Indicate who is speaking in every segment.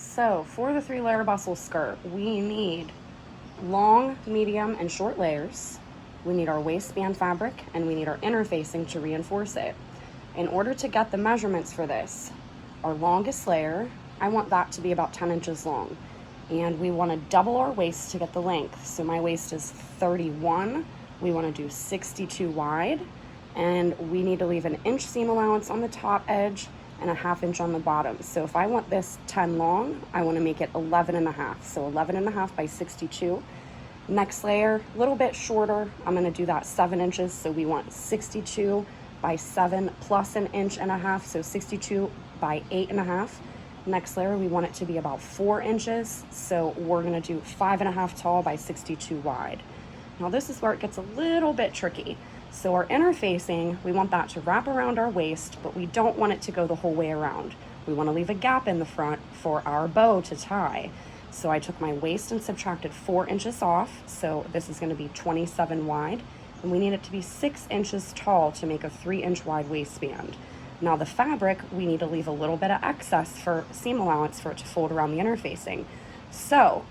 Speaker 1: So for the 3-layer bustle skirt, we need long, medium, and short layers. We need our waistband fabric, and we need our interfacing to reinforce it. In order to get the measurements for this, our longest layer, I want that to be about 10 inches long. And we want to double our waist to get the length. So my waist is 31. We want to do 62 wide. And we need to leave an inch seam allowance on the top edge and a 1/2 inch on the bottom. So if I want this 10 long, I want to make it 11.5. So 11.5 by 62. Next layer, a little bit shorter. I'm going to do that 7 inches. So we want 62 by 7 plus an inch and a half. So 62 by 8.5. Next layer, we want it to be about 4 inches. So we're going to do 5.5 tall by 62 wide. Now this is where it gets a little bit tricky. So our interfacing, we want that to wrap around our waist, but we don't want it to go the whole way around. We want to leave a gap in the front for our bow to tie. So I took my waist and subtracted 4 inches off. So this is going to be 27 wide, and we need it to be 6 inches tall to make a 3-inch wide waistband. Now the fabric, we need to leave a little bit of excess for seam allowance for it to fold around the interfacing. So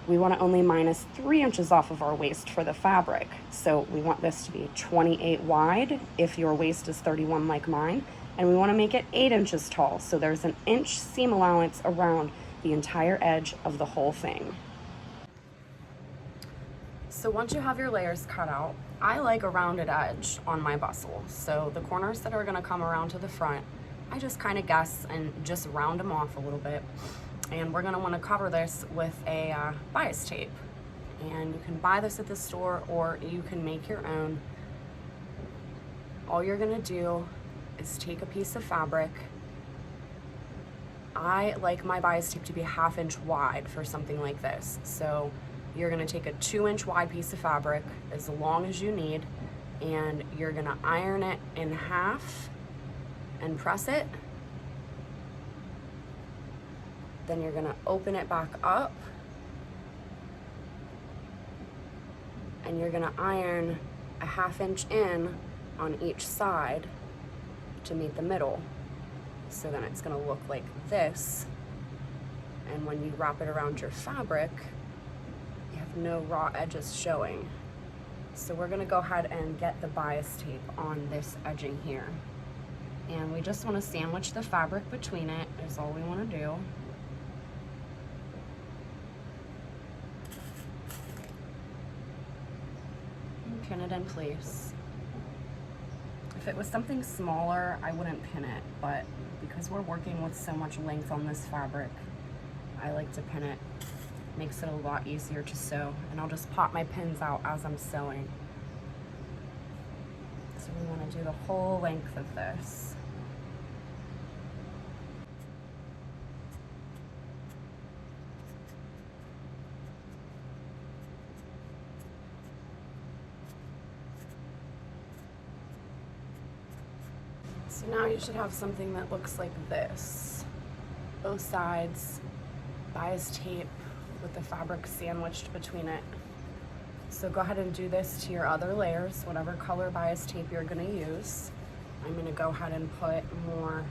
Speaker 1: we want to only minus 3 inches off of our waist for the fabric. So we want this to be 28 wide if your waist is 31 like mine, and we want to make it 8 inches tall. So there's an inch seam allowance around the entire edge of the whole thing. So once you have your layers cut out, I like a rounded edge on my bustle. So the corners that are going to come around to the front, I just kind of guess and just round them off a little bit. And we're going to want to cover this with a bias tape. And you can buy this at the store or you can make your own. All you're going to do is take a piece of fabric. I like my bias tape to be 1/2 inch wide for something like this. So you're going to take a 2-inch wide piece of fabric, as long as you need, and you're going to iron it in half and press it. Then you're going to open it back up, and you're going to iron a 1/2 inch in on each side to meet the middle. So then it's going to look like this. And when you wrap it around your fabric, you have no raw edges showing. So we're going to go ahead and get the bias tape on this edging here. And we just want to sandwich the fabric between it, is all we want to do. Pin it in place. If it was something smaller, I wouldn't pin it, but because we're working with so much length on this fabric, I like to pin it. Makes it a lot easier to sew, and I'll just pop my pins out as I'm sewing. So we want to do the whole length of this. So now you should have something that looks like this. Both sides, bias tape with the fabric sandwiched between it. So go ahead and do this to your other layers, whatever color bias tape you're going to use. I'm going to go ahead and put more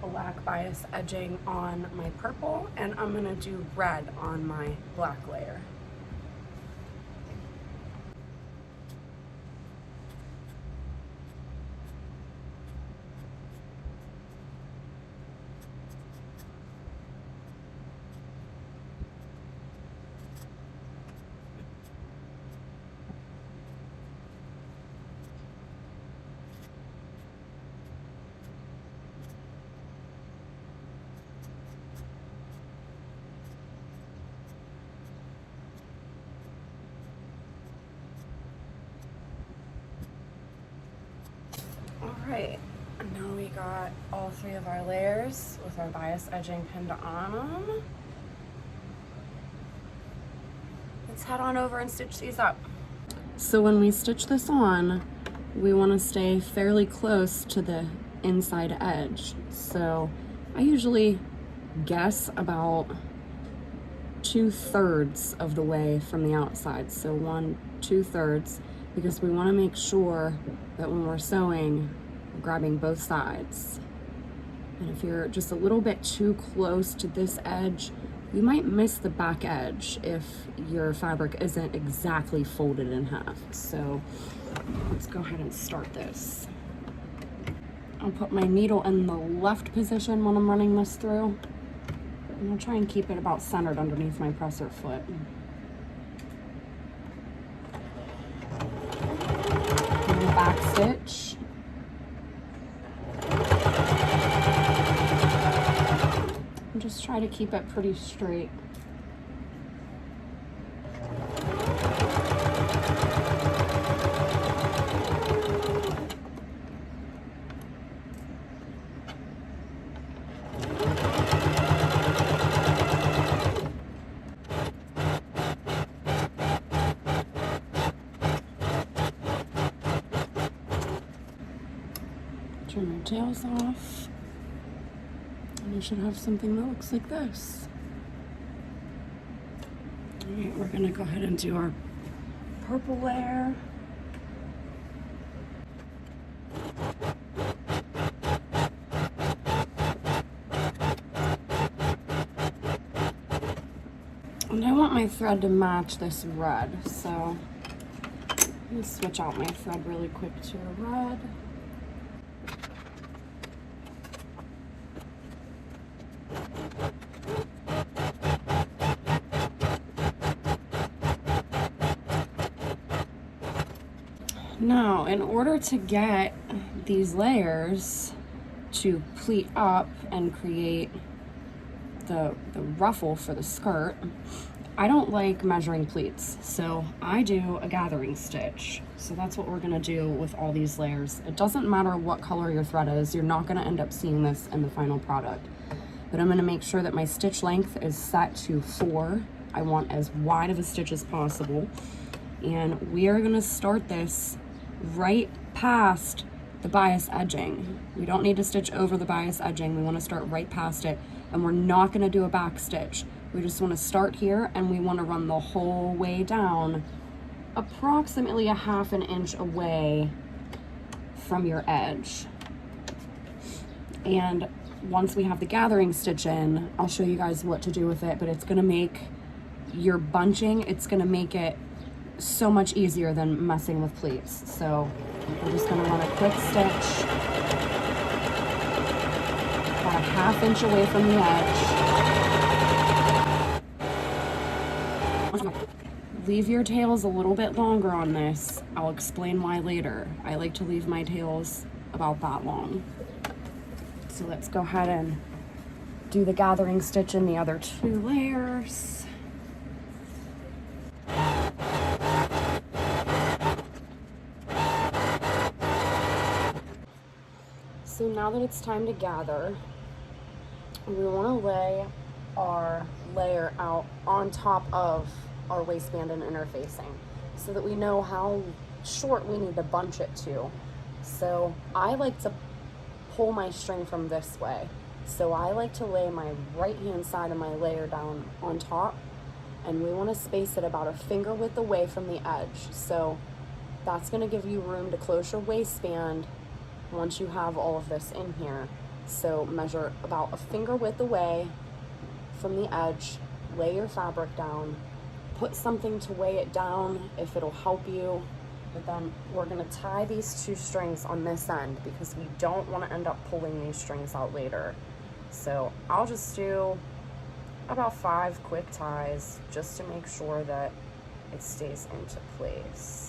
Speaker 1: black bias edging on my purple, and I'm going to do red on my black layer. Alright, now we got all 3 of our layers with our bias edging pinned on them. Let's head on over and stitch these up. So when we stitch this on, we want to stay fairly close to the inside edge. So I usually guess about 2/3 of the way from the outside. So 1/2, because we want to make sure that when we're sewing, we're grabbing both sides. And if you're just a little bit too close to this edge, you might miss the back edge if your fabric isn't exactly folded in half. So let's go ahead and start this. I'll put my needle in the left position when I'm running this through. And I'll try and keep it about centered underneath my presser foot. And back stitch. And just try to keep it pretty straight. Turn your tails off, and you should have something that looks like this. All right, we're gonna go ahead and do our purple layer. And I want my thread to match this red, so let me switch out my thread really quick to a red. Now, in order to get these layers to pleat up and create the ruffle for the skirt, I don't like measuring pleats, so I do a gathering stitch. So that's what we're gonna do with all these layers. It doesn't matter what color your thread is, you're not gonna end up seeing this in the final product. But I'm gonna make sure that my stitch length is set to 4. I want as wide of a stitch as possible. And we are gonna start this right past the bias edging. We don't need to stitch over the bias edging. We want to start right past it, and we're not going to do a back stitch. We just want to start here, and we want to run the whole way down approximately a ½ inch away from your edge. And once we have the gathering stitch in, I'll show you guys what to do with it, but it's going to make your bunching, it's going to make it so much easier than messing with pleats. So we're just going to run a quick stitch about a ½ inch away from the edge. Leave your tails a little bit longer on this. I'll explain why later. I like to leave my tails about that long. So let's go ahead and do the gathering stitch in the other 2 layers. So now that it's time to gather, we want to lay our layer out on top of our waistband and interfacing so that we know how short we need to bunch it to. So I like to pull my string from this way. So I like to lay my right hand side of my layer down on top, and we want to space it about a finger width away from the edge. So that's going to give you room to close your waistband once you have all of this in here. So measure about a finger width away from the edge, lay your fabric down, put something to weigh it down if it'll help you. But then we're gonna tie these 2 strings on this end because we don't wanna end up pulling these strings out later. So I'll just do about 5 quick ties just to make sure that it stays into place.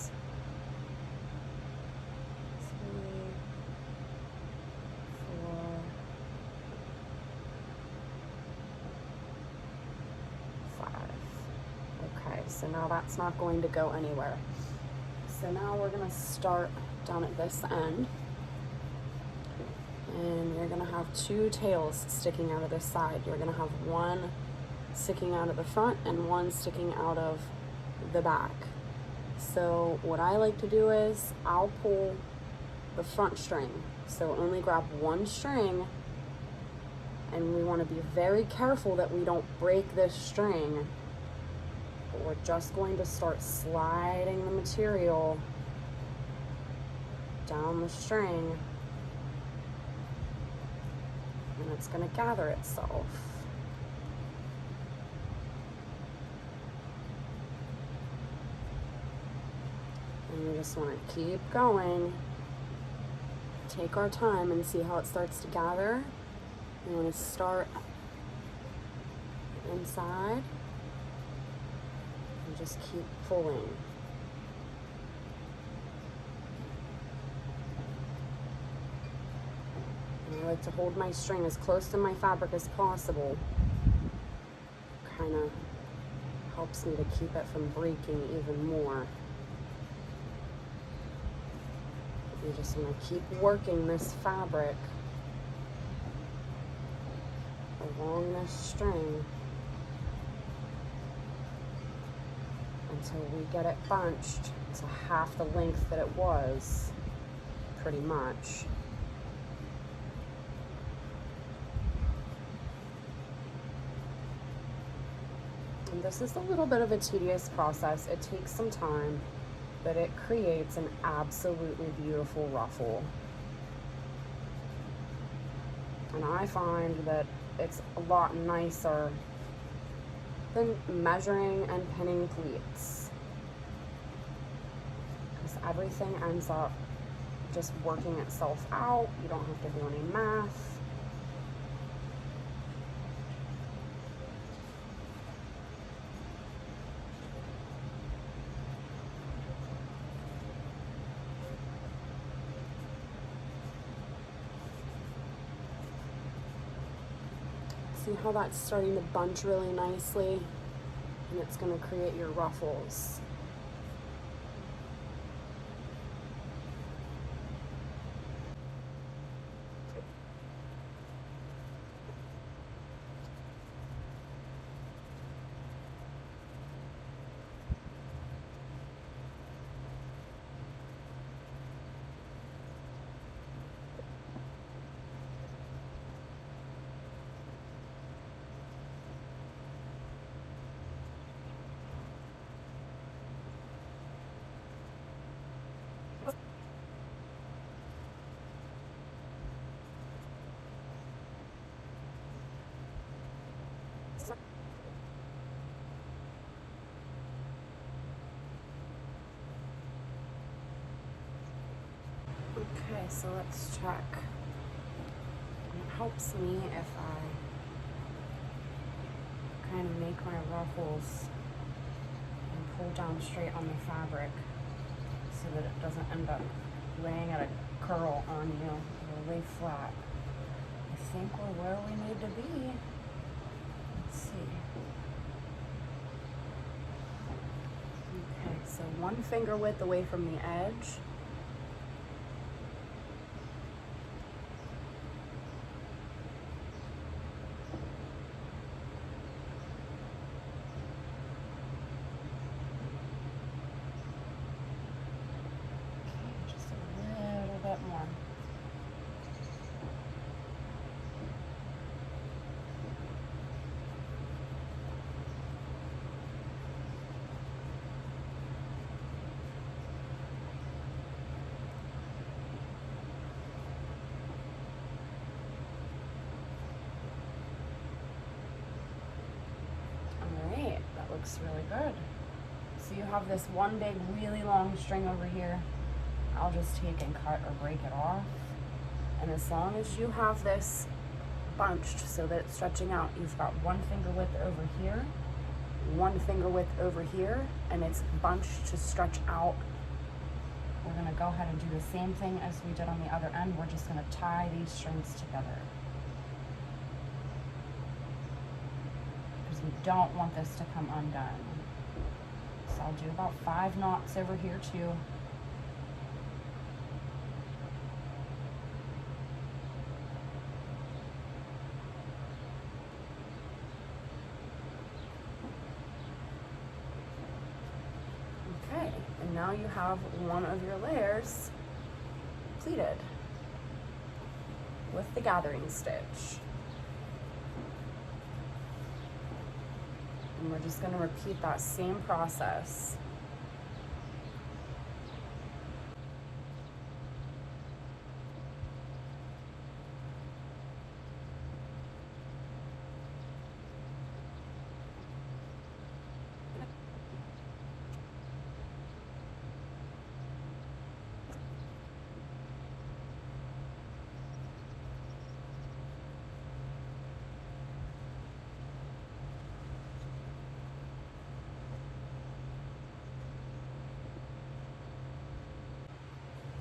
Speaker 1: 5. Okay, so now that's not going to go anywhere. So now we're gonna start down at this end, and you're gonna have 2 tails sticking out of this side. You're gonna have one sticking out of the front and one sticking out of the back. So what I like to do is I'll pull the front string. So only grab one string, and we want to be very careful that we don't break this string. But we're just going to start sliding the material down the string and it's going to gather itself. And we just want to keep going. Take our time and see how it starts to gather. We want to start inside and just keep pulling. And I like to hold my string as close to my fabric as possible. Kind of helps me to keep it from breaking even more. You just want to keep working this fabric along this string until we get it bunched to half the length that it was, pretty much. And this is a little bit of a tedious process. It takes some time, but it creates an absolutely beautiful ruffle. And I find that it's a lot nicer than measuring and pinning pleats, because everything ends up just working itself out. You don't have to do any math. See how that's starting to bunch really nicely, and it's going to create your ruffles. Okay, so let's check. It helps me if I kind of make my ruffles and pull down straight on the fabric so that it doesn't end up laying at a curl on you. It'll lay flat. I think we're where we need to be. Let's see. Okay, so 1 finger width away from the edge. More. All right, that looks really good. So you have this one big, really long string over here. I'll just take and cut or break it off. And as long as you have this bunched so that it's stretching out, you've got 1 finger width over here, 1 finger width over here, and it's bunched to stretch out. We're gonna go ahead and do the same thing as we did on the other end. We're just gonna tie these strings together, because we don't want this to come undone. So I'll do about 5 knots over here too. And now you have one of your layers pleated with the gathering stitch. And we're just going to repeat that same process.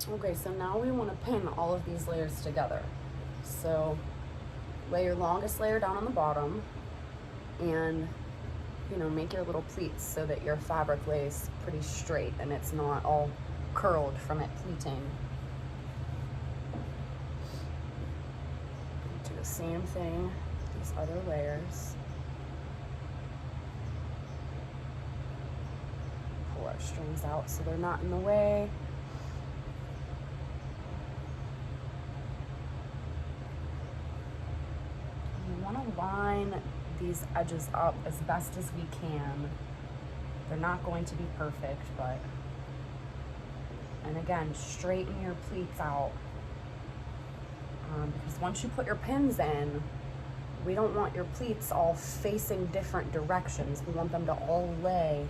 Speaker 1: Okay, so now we want to pin all of these layers together. So lay your longest layer down on the bottom and, you know, make your little pleats so that your fabric lays pretty straight and it's not all curled from it pleating. Do the same thing, these other layers. Pull our strings out so they're not in the way. We want to line these edges up as best as we can. They're not going to be perfect, but, and again, straighten your pleats out. Because once you put your pins in, we don't want your pleats all facing different directions. We want them to all lay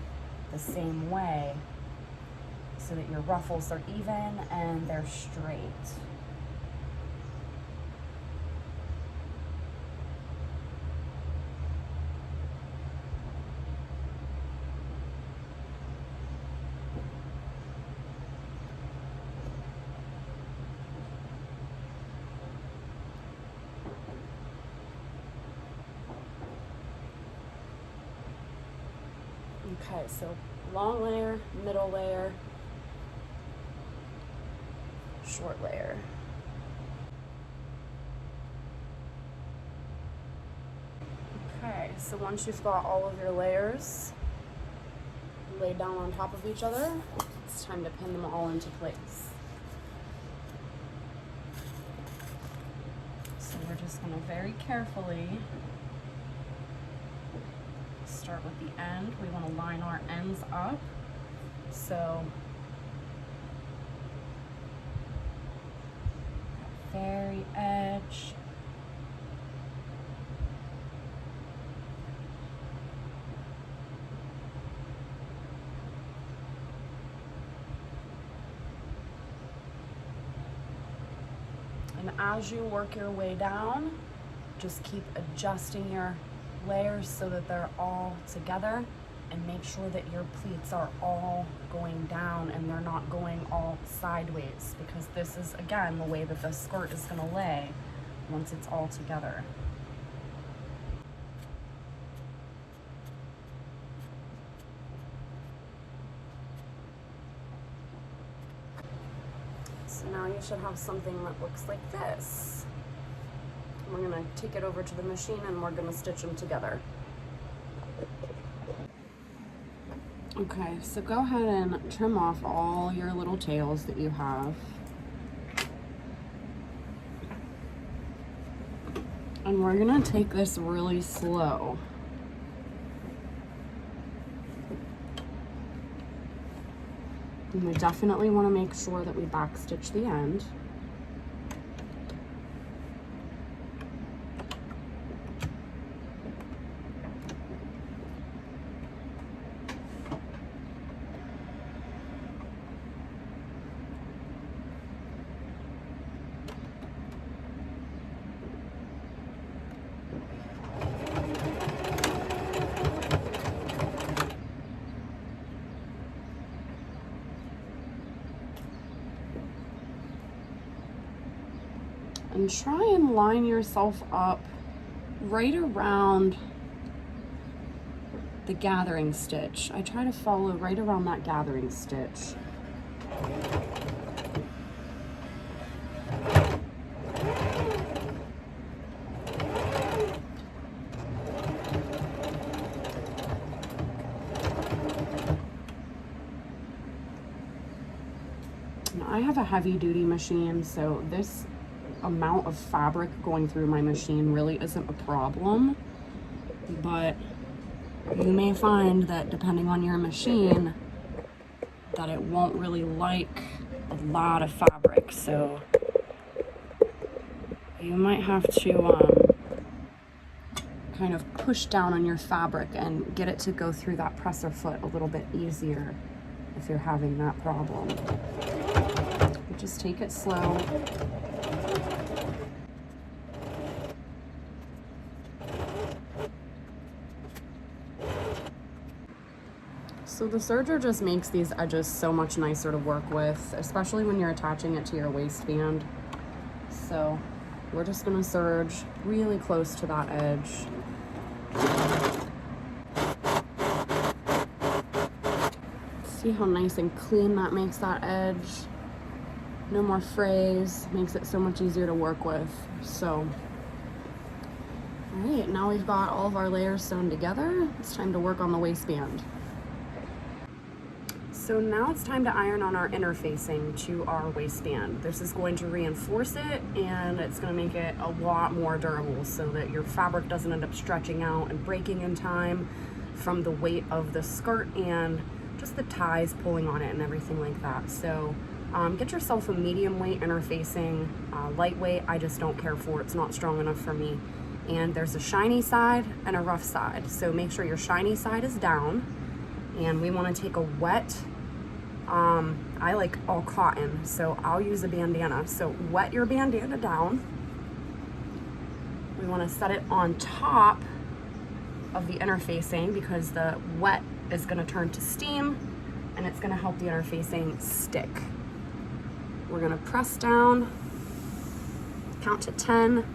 Speaker 1: the same way so that your ruffles are even and they're straight. Okay, so long layer, middle layer, short layer. Okay, so once you've got all of your layers laid down on top of each other, it's time to pin them all into place. So we're just going to very carefully start with the end. We want to line our ends up. So very edge. And as you work your way down, just keep adjusting your layers so that they're all together, and make sure that your pleats are all going down and they're not going all sideways, because this is, again, the way that the skirt is going to lay once it's all together. So now you should have something that looks like this. We're going to take it over to the machine and we're going to stitch them together. Okay, so go ahead and trim off all your little tails that you have. And we're going to take this really slow. And we definitely want to make sure that we backstitch the end. And try and line yourself up right around the gathering stitch. I try to follow right around that gathering stitch. Now, I have a heavy duty machine, so this amount of fabric going through my machine really isn't a problem, but you may find that depending on your machine that it won't really like a lot of fabric, so you might have to kind of push down on your fabric and get it to go through that presser foot a little bit easier if you're having that problem. Just take it slow. So So the serger just makes these edges so much nicer to work with, especially when you're attaching it to your waistband. So we're just gonna serge really close to that edge. See how nice and clean that makes that edge? No more frays, makes it so much easier to work with. So, all right, now we've got all of our layers sewn together. It's time to work on the waistband. So now it's time to iron on our interfacing to our waistband. This is going to reinforce it, and it's going to make it a lot more durable so that your fabric doesn't end up stretching out and breaking in time from the weight of the skirt and just the ties pulling on it and everything like that. So get yourself a medium weight interfacing. Lightweight, I just don't care for. It's not strong enough for me. And there's a shiny side and a rough side. So make sure your shiny side is down, and we want to take a wet, I like all cotton, so I'll use a bandana. So wet your bandana down. We want to set it on top of the interfacing because the wet is going to turn to steam and it's going to help the interfacing stick. We're going to press down, count to 10.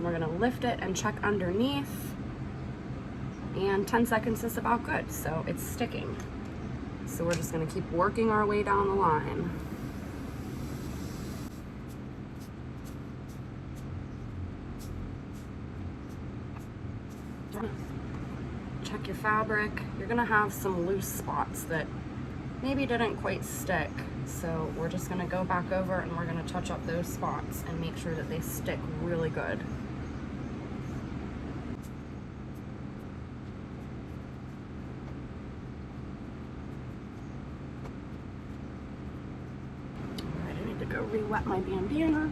Speaker 1: We're gonna lift it and check underneath, and 10 seconds is about good, so it's sticking. So we're just gonna keep working our way down the line. Check your fabric. You're gonna have some loose spots that maybe didn't quite stick. So we're just gonna go back over and we're gonna touch up those spots and make sure that they stick really good. Go re-wet my bandana.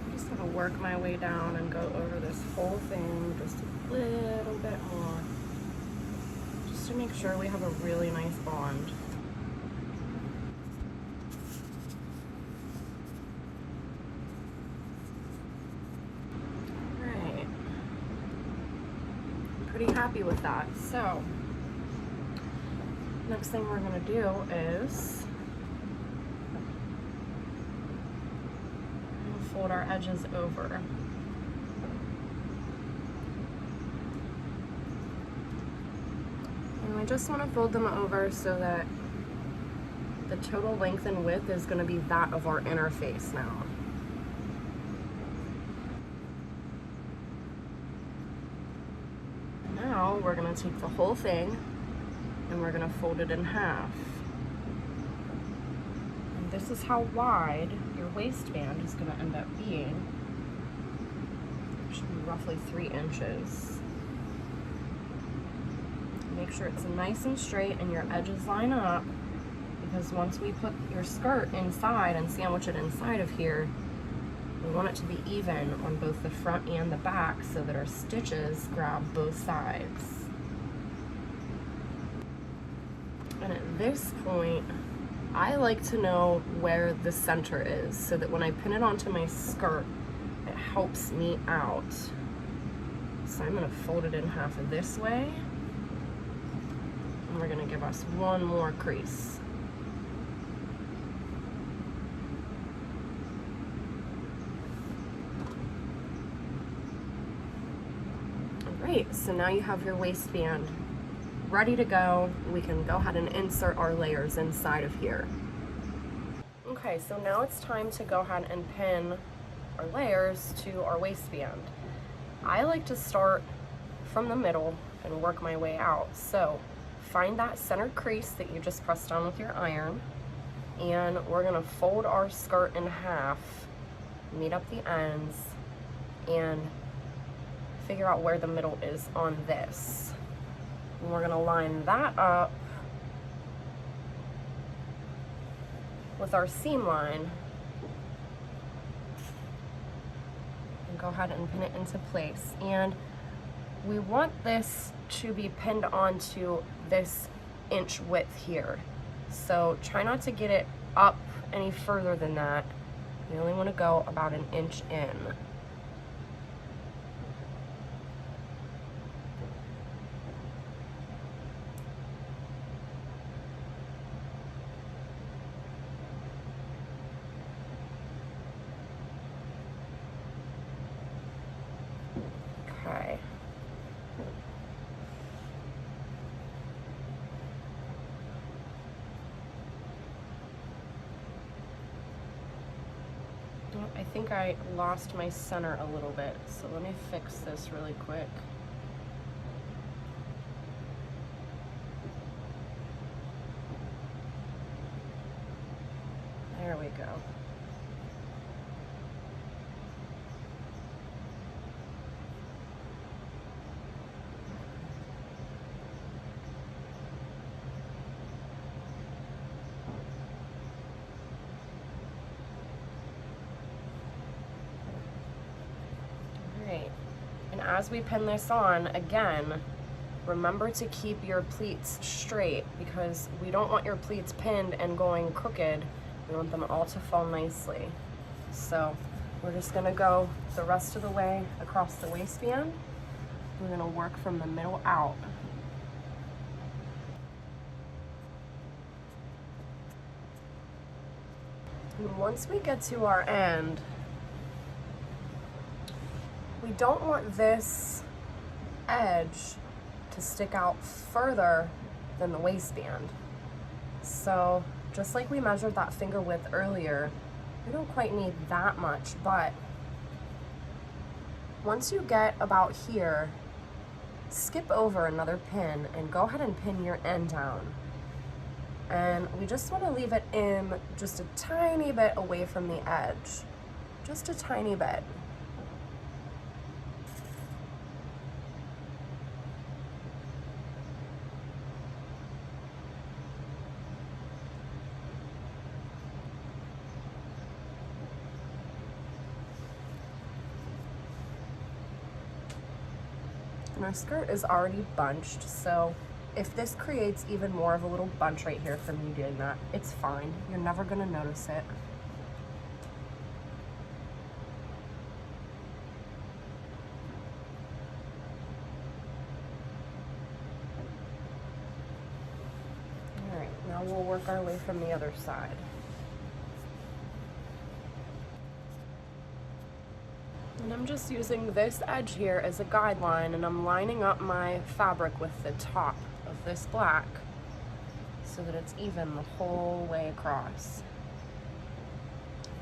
Speaker 1: I'm just gonna work my way down and go over this whole thing just a little bit more, just to make sure we have a really nice bond. All right, I'm pretty happy with that. So next thing we're gonna do is fold our edges over. And we just wanna fold them over so that the total length and width is gonna be that of our interface now. Now we're gonna take the whole thing and we're gonna fold it in half. And this is how wide your waistband is gonna end up being. It should be roughly 3 inches. Make sure it's nice and straight and your edges line up, because once we put your skirt inside and sandwich it inside of here, we want it to be even on both the front and the back so that our stitches grab both sides. And at this point, I like to know where the center is so that when I pin it onto my skirt, it helps me out. So I'm gonna fold it in half of this way, and we're gonna give us one more crease. All right, so now you have your waistband ready to go. We can go ahead and insert our layers inside of here. Okay, so now it's time to go ahead and pin our layers to our waistband. I like to start from the middle and work my way out. So find that center crease that you just pressed down with your iron, and we're gonna fold our skirt in half, meet up the ends, and figure out where the middle is on this. And we're gonna line that up with our seam line and go ahead and pin it into place. And we want this to be pinned onto this inch width here. So try not to get it up any further than that. You only want to go about 1 inch in. Okay. I think I lost my center a little bit, so let me fix this really quick. There we go. And as we pin this on, again, remember to keep your pleats straight because we don't want your pleats pinned and going crooked. We want them all to fall nicely. So we're just gonna go the rest of the way across the waistband. We're gonna work from the middle out. And once we get to our end, we don't want this edge to stick out further than the waistband. So just like we measured that finger width earlier, we don't quite need that much, but once you get about here, skip over another pin and go ahead and pin your end down. And we just want to leave it in just a tiny bit away from the edge, just a tiny bit. And our skirt is already bunched, so if this creates even more of a little bunch right here from you doing that, it's fine. You're never gonna notice it. All right, now we'll work our way from the other side. And I'm just using this edge here as a guideline, and I'm lining up my fabric with the top of this black so that it's even the whole way across.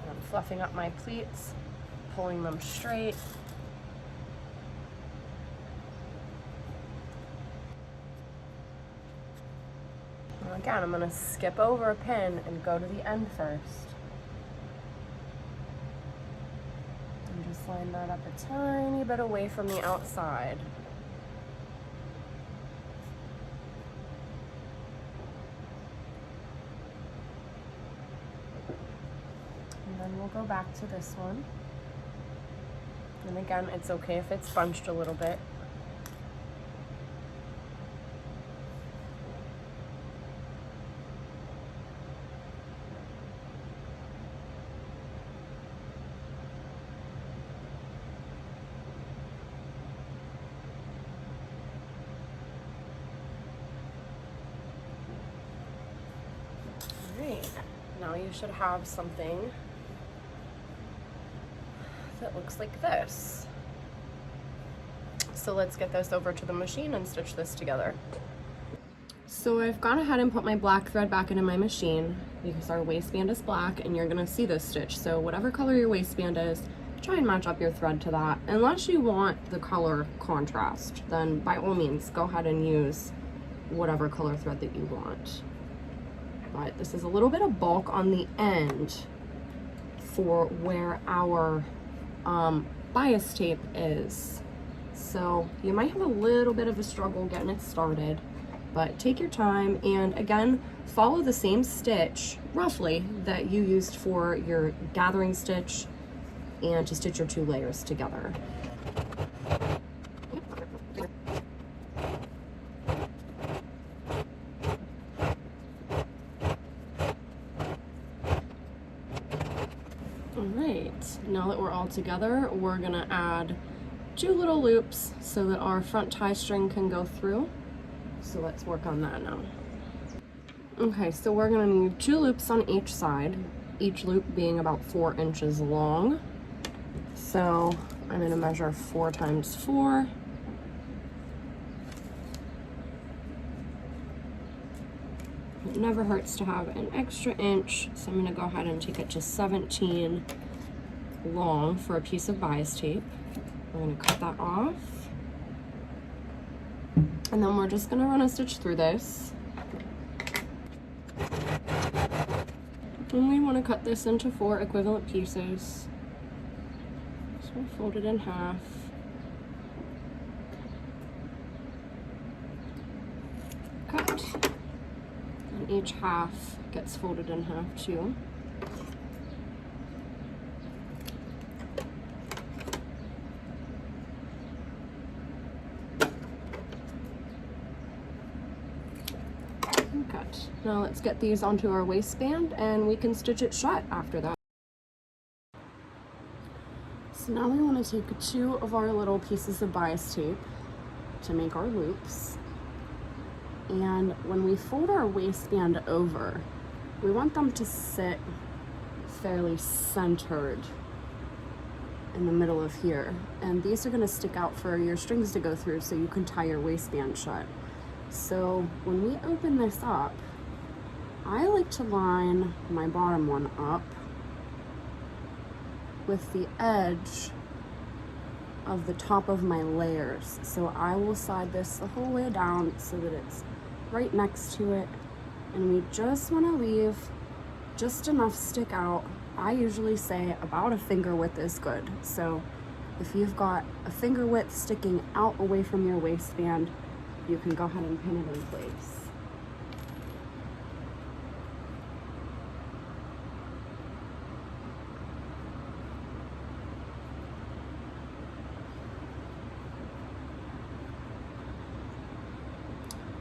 Speaker 1: And I'm fluffing up my pleats, pulling them straight. And again, I'm going to skip over a pin and go to the end first. Line that up a tiny bit away from the outside. And then we'll go back to this one. And again, it's okay if it's bunched a little bit. Now you should have something that looks like this. So let's get this over to the machine and stitch this together. So I've gone ahead and put my black thread back into my machine because our waistband is black and you're gonna see this stitch. So whatever color your waistband is, try and match up your thread to that. Unless you want the color contrast, then by all means, go ahead and use whatever color thread that you want. But this is a little bit of bulk on the end for where our bias tape is. So you might have a little bit of a struggle getting it started, but take your time and again, follow the same stitch roughly that you used for your gathering stitch and to stitch your 2 layers together.
Speaker 2: Now that we're all together, we're gonna add 2 little loops so that our front tie string can go through. So let's work on that now. Okay, so we're gonna need 2 loops on each side, each loop being about 4 inches long. So I'm gonna measure 4 times 4. It never hurts to have an extra inch, so I'm gonna go ahead and take it to 17 long for a piece of bias tape. We're gonna cut that off. And then we're just gonna run a stitch through this. And we wanna cut this into 4 equivalent pieces. So we'll fold it in half. Cut. And each half gets folded in half too. Cut. Now let's get these onto our waistband and we can stitch it shut after that. So now we want to take 2 of our little pieces of bias tape to make our loops. And when we fold our waistband over, we want them to sit fairly centered in the middle of here. And these are going to stick out for your strings to go through so you can tie your waistband shut. So when we open this up, I like to line my bottom one up with the edge of the top of my layers. So I will slide this the whole way down so that it's right next to it. And we just want to leave just enough stick out. I usually say about a finger width is good. So if you've got a finger width sticking out away from your waistband, you can go ahead and pin it in place.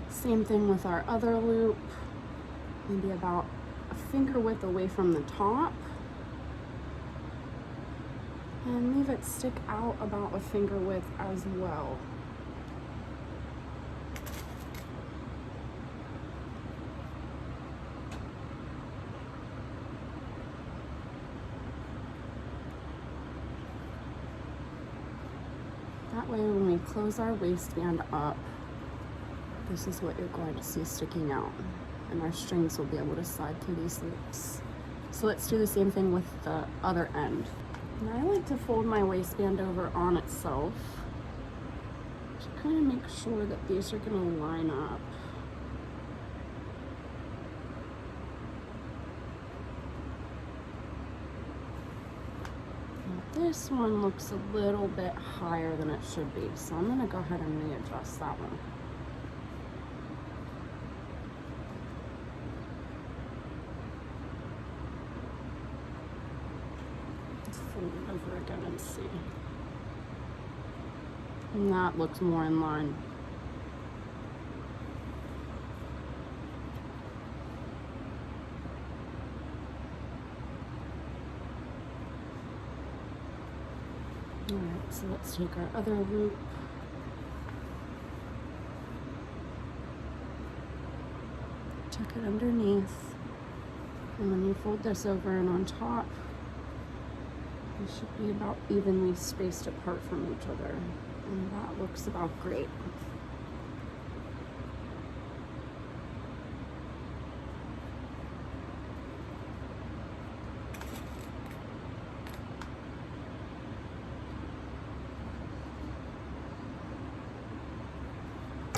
Speaker 2: Same thing with our other loop, maybe about a finger width away from the top. And leave it stick out about a finger width as well. That way when we close our waistband up, this is what you're going to see sticking out. And our strings will be able to slide through these loops. So let's do the same thing with the other end. And I like to fold my waistband over on itself to kind of make sure that these are going to line up. This one looks a little bit higher than it should be, so I'm going to go ahead and readjust that one. Let's fold it over again and see. And that looks more in line. Alright, so let's take our other loop. Tuck it underneath. And when you fold this over and on top, they should be about evenly spaced apart from each other. And that looks about great.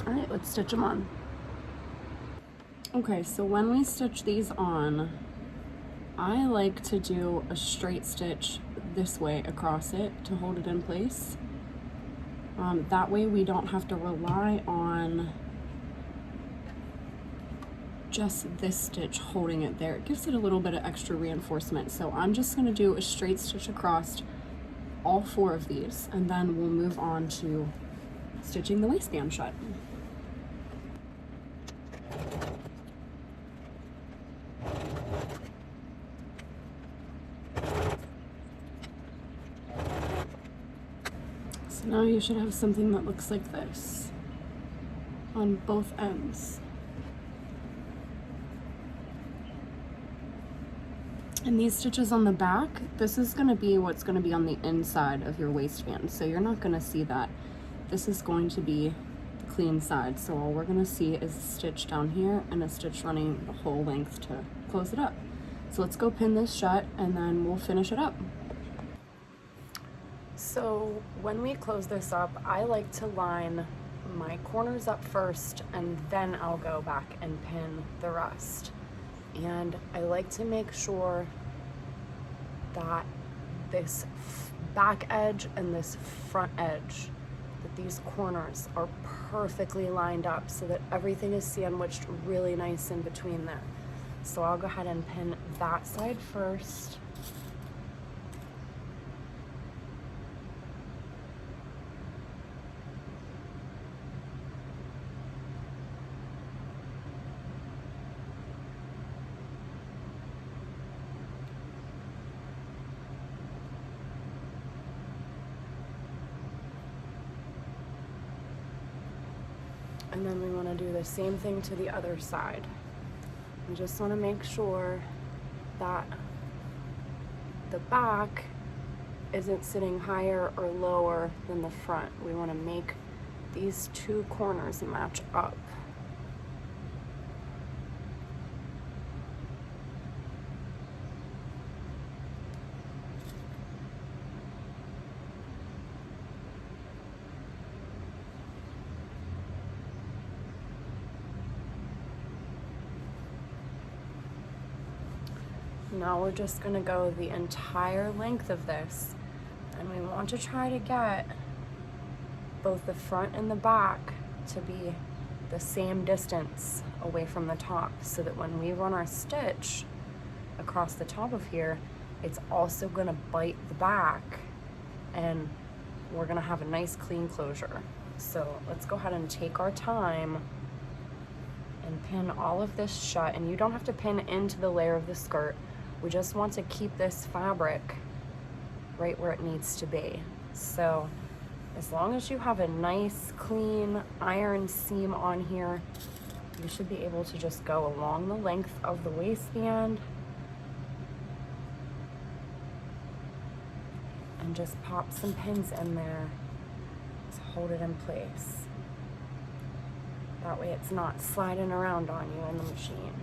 Speaker 2: All right, let's stitch them on. Okay, so when we stitch these on, I like to do a straight stitch this way across it to hold it in place. That way we don't have to rely on just this stitch holding it there. It gives it a little bit of extra reinforcement. So I'm just going to do a straight stitch across all 4 of these, and then we'll move on to stitching the waistband shut. Now you should have something that looks like this on both ends. And these stitches on the back, this is going to be what's going to be on the inside of your waistband. So you're not going to see that. This is going to be the clean side. So all we're going to see is a stitch down here and a stitch running the whole length to close it up. So let's go pin this shut and then we'll finish it up. So when we close this up, I like to line my corners up first and then I'll go back and pin the rest. And I like to make sure that this back edge and this front edge, that these corners are perfectly lined up so that everything is sandwiched really nice in between there. So I'll go ahead and pin that side first. And then we want to do the same thing to the other side. We just want to make sure that the back isn't sitting higher or lower than the front. We want to make these two corners match up. Now we're just going to go the entire length of this, and we want to try to get both the front and the back to be the same distance away from the top, so that when we run our stitch across the top of here, it's also going to bite the back and we're going to have a nice clean closure. So let's go ahead and take our time and pin all of this shut. And you don't have to pin into the layer of the skirt. We just want to keep this fabric right where it needs to be. So as long as you have a nice clean iron seam on here, you should be able to just go along the length of the waistband and just pop some pins in there to hold it in place. That way it's not sliding around on you in the machine.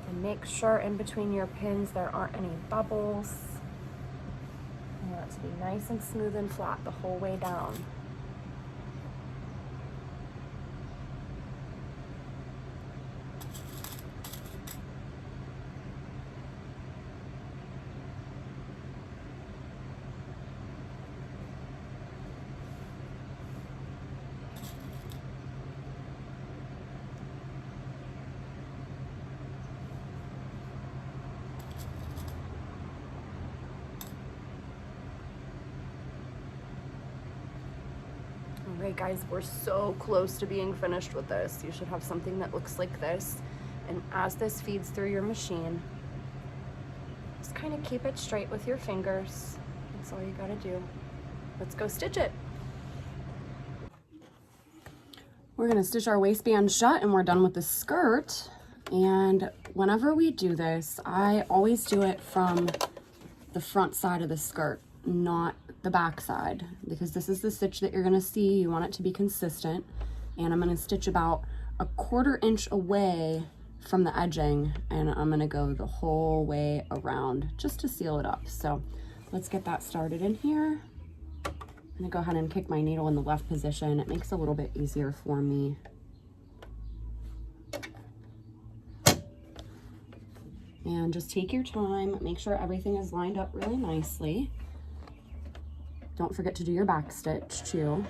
Speaker 2: And make sure in between your pins there aren't any bubbles. You want it to be nice and smooth and flat the whole way down. Alright guys, we're so close to being finished with this. You should have something that looks like this. And as this feeds through your machine, just kind of keep it straight with your fingers. That's all you gotta do. Let's go stitch it. We're gonna stitch our waistband shut and we're done with the skirt. And whenever we do this, I always do it from the front side of the skirt, not the back side, because this is the stitch that you're going to see. You want it to be consistent, and I'm going to stitch about a 1/4 inch away from the edging, and I'm going to go the whole way around just to seal it up. So let's get that started in here. I'm going to go ahead and kick my needle in the left position. It makes it a little bit easier for me. And just take your time, make sure everything is lined up really nicely. Don't forget to do your back stitch too.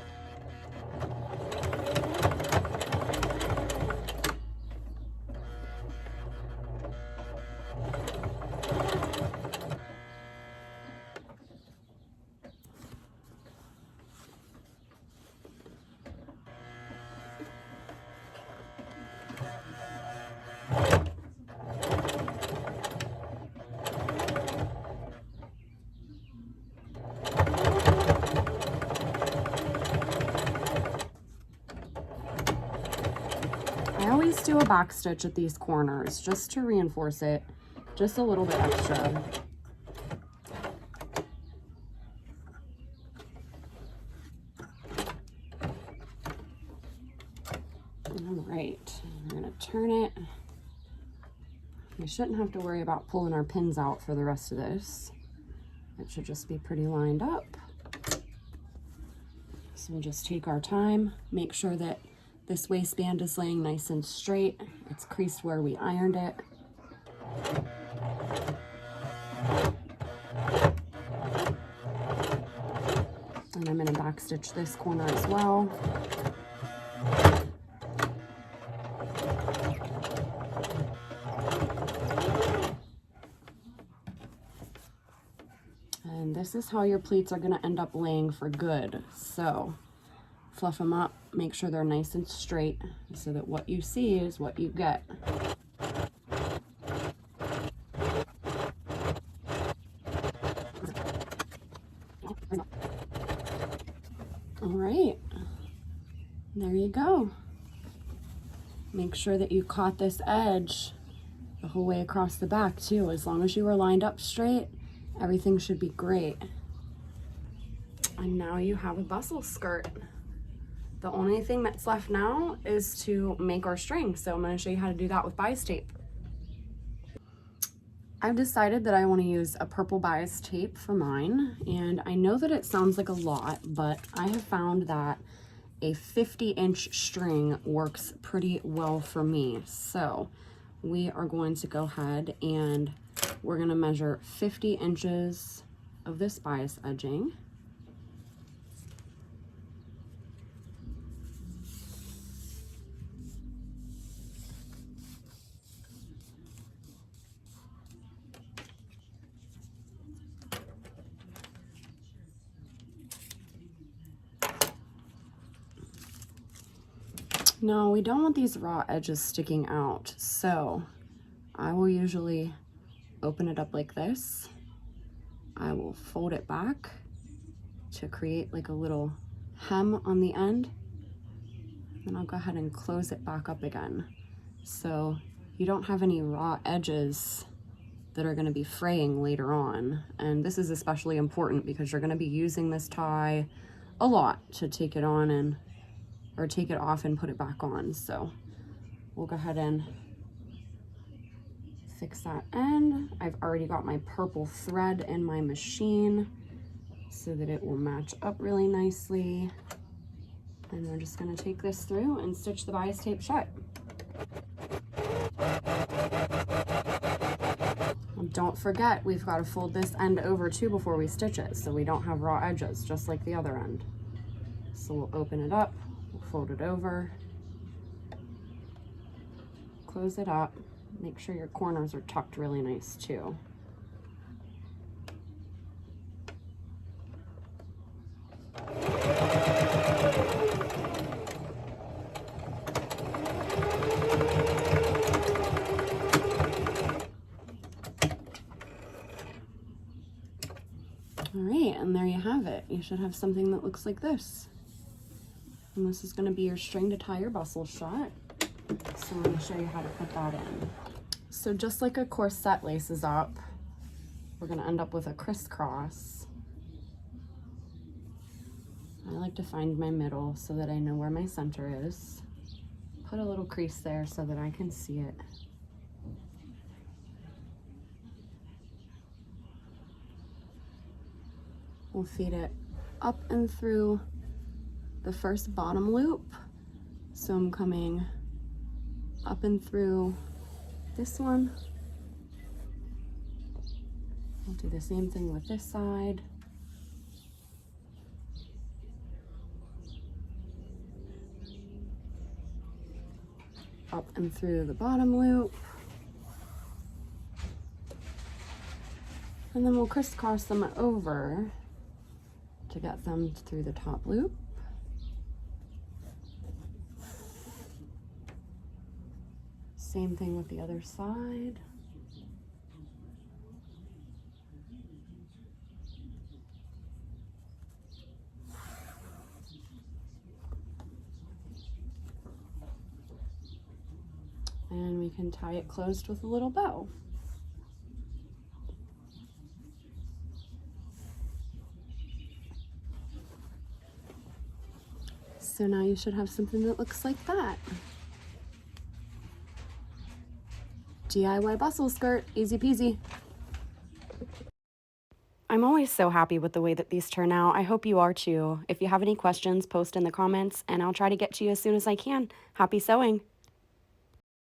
Speaker 2: always do a back stitch at these corners just to reinforce it just a little bit extra. All right, we're gonna turn it. We shouldn't have to worry about pulling our pins out for the rest of this. It should just be pretty lined up. So we'll just take our time, make sure that this waistband is laying nice and straight. It's creased where we ironed it. And I'm gonna back stitch this corner as well. And this is how your pleats are gonna end up laying for good. So fluff them up, make sure they're nice and straight so that what you see is what you get. All right, there you go. Make sure that you caught this edge the whole way across the back too. As long as you were lined up straight, everything should be great. And now you have a bustle skirt. The only thing that's left now is to make our string. So I'm going to show you how to do that with bias tape. I've decided that I want to use a purple bias tape for mine, and I know that it sounds like a lot, but I have found that a 50-inch string works pretty well for me. So we are going to go ahead and we're going to measure 50 inches of this bias edging. No, we don't want these raw edges sticking out, so I will usually open it up like this. I will fold it back to create like a little hem on the end. Then I'll go ahead and close it back up again. So you don't have any raw edges that are going to be fraying later on. And this is especially important because you're going to be using this tie a lot to take it on and or take it off and put it back on. So we'll go ahead and fix that end. I've already got my purple thread in my machine so that it will match up really nicely. And we're just gonna take this through and stitch the bias tape shut. And don't forget, we've got to fold this end over too before we stitch it so we don't have raw edges, just like the other end. So we'll open it up, we'll fold it over, close it up, make sure your corners are tucked really nice too. All right, and there you have it. You should have something that looks like this. And this is going to be your string to tie your bustle shut. So I'm going to show you how to put that in. So just like a corset laces up, we're going to end up with a crisscross. I like to find my middle so that I know where my center is. Put a little crease there so that I can see it. We'll feed it up and through the first bottom loop. So I'm coming up and through this one. I'll do the same thing with this side. Up and through the bottom loop. And then we'll crisscross them over to get them through the top loop. Same thing with the other side. can tie it closed with a little bow. So now you should have something that looks like that. DIY bustle skirt, easy peasy.
Speaker 1: I'm always so happy with the way that these turn out. I hope you are too. If you have any questions, post in the comments and I'll try to get to you as soon as I can. Happy sewing!